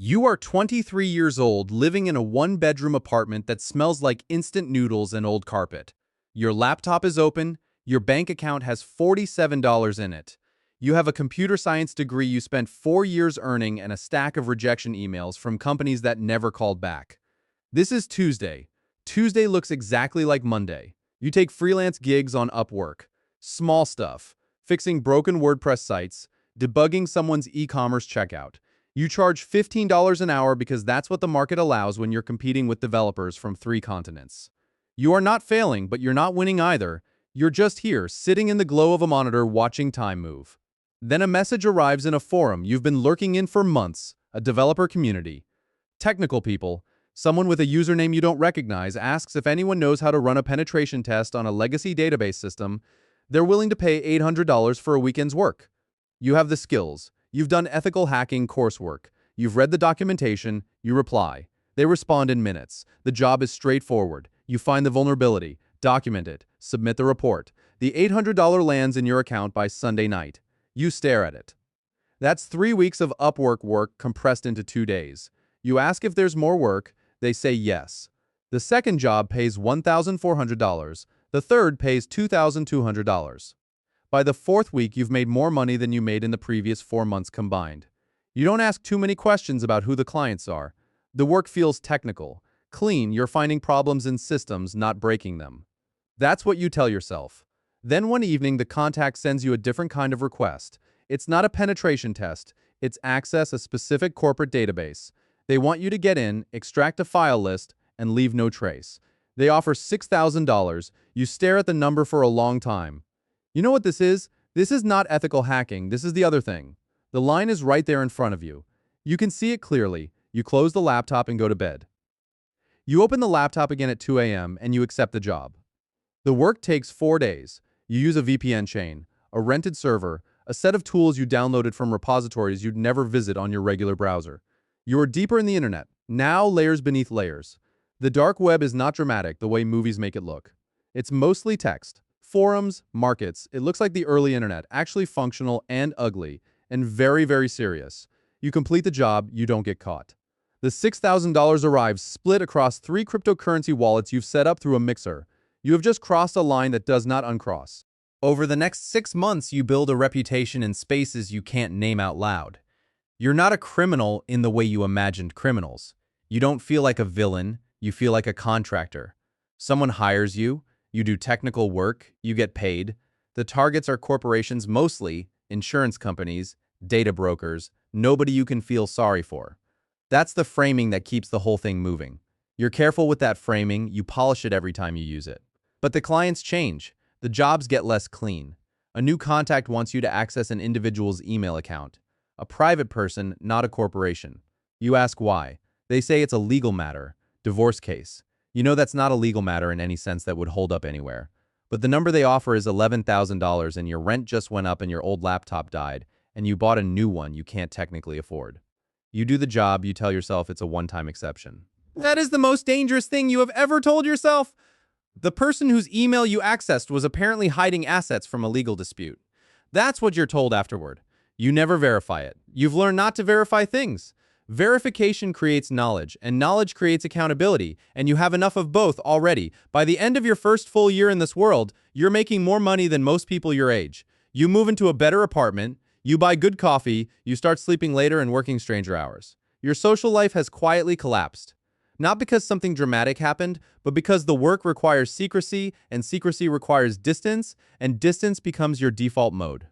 You are 23 years old, living in a one-bedroom apartment that smells like instant noodles and old carpet. Your laptop is open, your bank account has $47 in it. You have a computer science degree you spent 4 years earning and a stack of rejection emails from companies that never called back. This is Tuesday. Tuesday looks exactly like Monday. You take freelance gigs on Upwork. Small stuff. Fixing broken WordPress sites, debugging someone's e-commerce checkout. You charge $15 an hour because that's what the market allows when you're competing with developers from 3 continents. You are not failing, but you're not winning either. You're just here, sitting in the glow of a monitor watching time move. Then a message arrives in a forum you've been lurking in for months, a developer community. Technical people, someone with a username you don't recognize, asks if anyone knows how to run a penetration test on a legacy database system. They're willing to pay $800 for a weekend's work. You have the skills. You've done ethical hacking coursework. You've read the documentation. You reply. They respond in minutes. The job is straightforward. You find the vulnerability, document it, submit the report. The $800 lands in your account by Sunday night. You stare at it. That's 3 weeks of Upwork work compressed into 2 days. You ask if there's more work. They say yes. The second job pays $1,400. The third pays $2,200. By the 4th week, you've made more money than you made in the previous 4 months combined. You don't ask too many questions about who the clients are. The work feels technical. Clean, you're finding problems in systems, not breaking them. That's what you tell yourself. Then one evening, the contact sends you a different kind of request. It's not a penetration test. It's access a specific corporate database. They want you to get in, extract a file list, and leave no trace. They offer $6,000. You stare at the number for a long time. You know what this is? This is not ethical hacking. This is the other thing. The line is right there in front of you. You can see it clearly. You close the laptop and go to bed. You open the laptop again at 2 a.m. and you accept the job. The work takes 4 days. You use a VPN chain, a rented server, a set of tools you downloaded from repositories you'd never visit on your regular browser. You are deeper in the internet, now layers beneath layers. The dark web is not dramatic the way movies make it look. It's mostly text. Forums, markets, it looks like the early internet, actually functional and ugly, and very, very serious. You complete the job, you don't get caught. The $6,000 arrives split across 3 cryptocurrency wallets you've set up through a mixer. You have just crossed a line that does not uncross. Over the next 6 months, you build a reputation in spaces you can't name out loud. You're not a criminal in the way you imagined criminals. You don't feel like a villain, you feel like a contractor. Someone hires you. You do technical work, you get paid. The targets are corporations mostly, insurance companies, data brokers, nobody you can feel sorry for. That's the framing that keeps the whole thing moving. You're careful with that framing, you polish it every time you use it. But the clients change. The jobs get less clean. A new contact wants you to access an individual's email account. A private person, not a corporation. You ask why. They say it's a legal matter, divorce case. You know that's not a legal matter in any sense that would hold up anywhere. But the number they offer is $11,000 and your rent just went up and your old laptop died and you bought a new one you can't technically afford. You do the job, you tell yourself it's a one-time exception. That is the most dangerous thing you have ever told yourself. The person whose email you accessed was apparently hiding assets from a legal dispute. That's what you're told afterward. You never verify it. You've learned not to verify things. Verification creates knowledge, and knowledge creates accountability, and you have enough of both already. By the end of your first full year in this world, you're making more money than most people your age. You move into a better apartment, you buy good coffee, you start sleeping later and working stranger hours. Your social life has quietly collapsed. Not because something dramatic happened, but because the work requires secrecy, and secrecy requires distance, and distance becomes your default mode.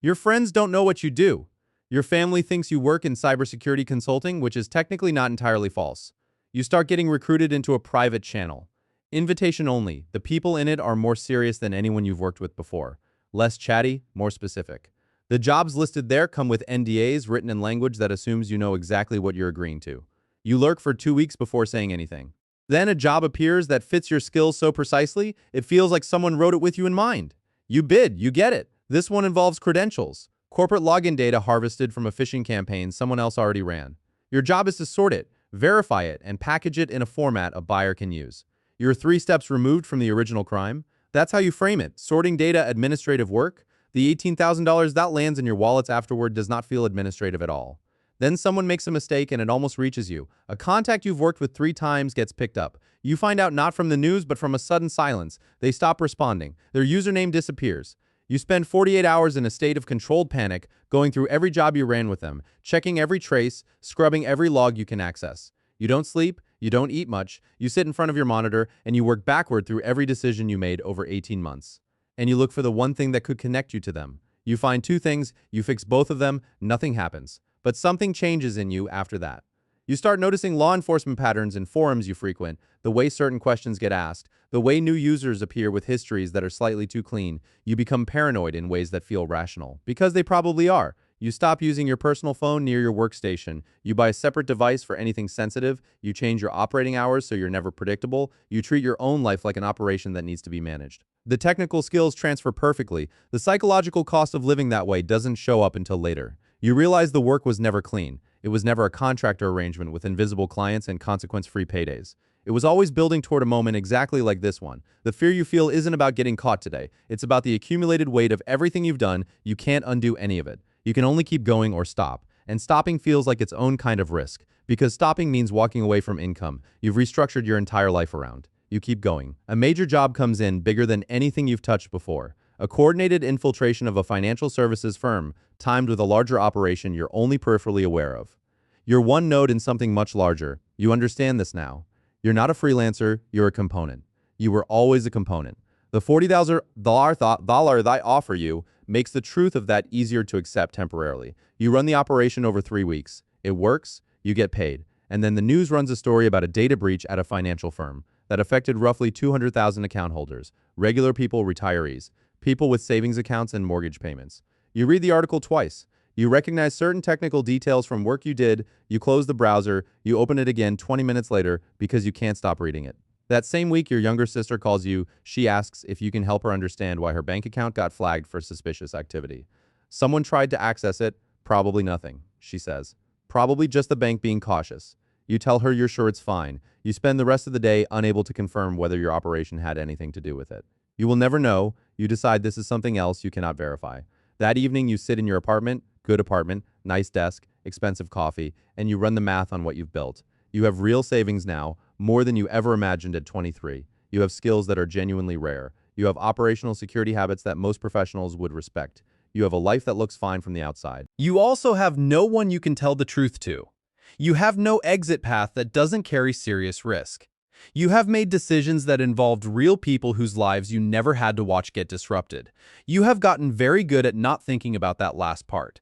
Your friends don't know what you do. Your family thinks you work in cybersecurity consulting, which is technically not entirely false. You start getting recruited into a private channel. Invitation only. The people in it are more serious than anyone you've worked with before. Less chatty, more specific. The jobs listed there come with NDAs written in language that assumes you know exactly what you're agreeing to. You lurk for 2 weeks before saying anything. Then a job appears that fits your skills so precisely, it feels like someone wrote it with you in mind. You bid, you get it. This one involves credentials. Corporate login data harvested from a phishing campaign someone else already ran. Your job is to sort it, verify it, and package it in a format a buyer can use. You're 3 steps removed from the original crime. That's how you frame it. Sorting data, administrative work. The $18,000 that lands in your wallets afterward does not feel administrative at all. Then someone makes a mistake and it almost reaches you. A contact you've worked with 3 times gets picked up. You find out not from the news but from a sudden silence. They stop responding. Their username disappears. You spend 48 hours in a state of controlled panic, going through every job you ran with them, checking every trace, scrubbing every log you can access. You don't sleep, you don't eat much, you sit in front of your monitor, and you work backward through every decision you made over 18 months. And you look for the one thing that could connect you to them. You find 2 things, you fix both of them, nothing happens. But something changes in you after that. You start noticing law enforcement patterns in forums you frequent, the way certain questions get asked, the way new users appear with histories that are slightly too clean. You become paranoid in ways that feel rational, because they probably are. You stop using your personal phone near your workstation. You buy a separate device for anything sensitive. You change your operating hours so you're never predictable. You treat your own life like an operation that needs to be managed. The technical skills transfer perfectly. The psychological cost of living that way doesn't show up until later. You realize the work was never clean. It was never a contractor arrangement with invisible clients and consequence-free paydays. It was always building toward a moment exactly like this one. The fear you feel isn't about getting caught today. It's about the accumulated weight of everything you've done. You can't undo any of it. You can only keep going or stop. And stopping feels like its own kind of risk. Because stopping means walking away from income you've restructured your entire life around. You keep going. A major job comes in bigger than anything you've touched before. A coordinated infiltration of a financial services firm, timed with a larger operation you're only peripherally aware of. You're one node in something much larger. You understand this now. You're not a freelancer, you're a component. You were always a component. The $40,000 they offer you makes the truth of that easier to accept temporarily. You run the operation over 3 weeks. It works, you get paid. And then the news runs a story about a data breach at a financial firm that affected roughly 200,000 account holders, regular people, retirees, people with savings accounts and mortgage payments. You read the article twice. You recognize certain technical details from work you did, you close the browser, you open it again 20 minutes later because you can't stop reading it. That same week, your younger sister calls you. She asks if you can help her understand why her bank account got flagged for suspicious activity. Someone tried to access it, probably nothing, she says. Probably just the bank being cautious. You tell her you're sure it's fine. You spend the rest of the day unable to confirm whether your operation had anything to do with it. You will never know. You decide this is something else you cannot verify. That evening, you sit in your apartment, good apartment, nice desk, expensive coffee, and you run the math on what you've built. You have real savings now, more than you ever imagined at 23. You have skills that are genuinely rare. You have operational security habits that most professionals would respect. You have a life that looks fine from the outside. You also have no one you can tell the truth to. You have no exit path that doesn't carry serious risk. You have made decisions that involved real people whose lives you never had to watch get disrupted. You have gotten very good at not thinking about that last part.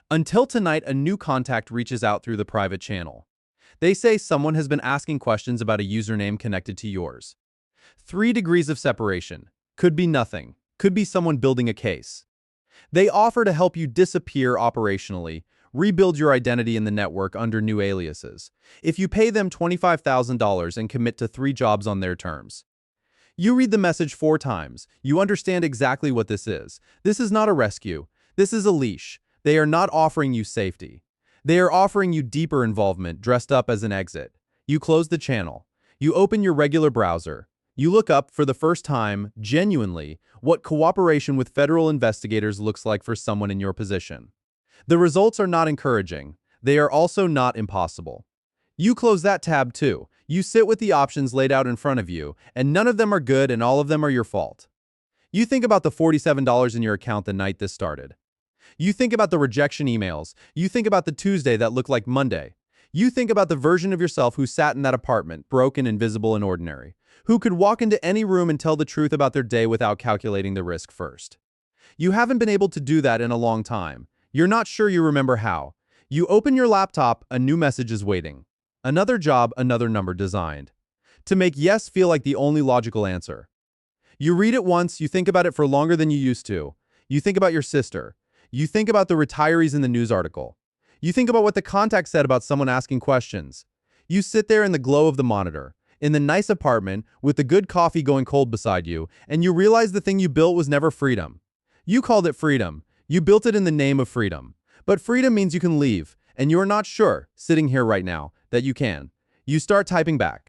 Until tonight, a new contact reaches out through the private channel. They say someone has been asking questions about a username connected to yours. 3 degrees of separation. Could be nothing. Could be someone building a case. They offer to help you disappear operationally, rebuild your identity in the network under new aliases, if you pay them $25,000 and commit to 3 jobs on their terms. You read the message 4 times. You understand exactly what this is. This is not a rescue. This is a leash. They are not offering you safety. They are offering you deeper involvement dressed up as an exit. You close the channel. You open your regular browser. You look up for the first time, genuinely, what cooperation with federal investigators looks like for someone in your position. The results are not encouraging. They are also not impossible. You close that tab too. You sit with the options laid out in front of you, and none of them are good and all of them are your fault. You think about the $47 in your account the night this started. You think about the rejection emails. You think about the Tuesday that looked like Monday. You think about the version of yourself who sat in that apartment, broken, invisible, and ordinary, who could walk into any room and tell the truth about their day without calculating the risk first. You haven't been able to do that in a long time. You're not sure you remember how. You open your laptop, a new message is waiting. Another job, another number designed to make yes feel like the only logical answer. You read it once, you think about it for longer than you used to. You think about your sister. You think about the retirees in the news article. You think about what the contact said about someone asking questions. You sit there in the glow of the monitor, in the nice apartment, with the good coffee going cold beside you, and you realize the thing you built was never freedom. You called it freedom. You built it in the name of freedom. But freedom means you can leave, and you're not sure, sitting here right now, that you can. You start typing back.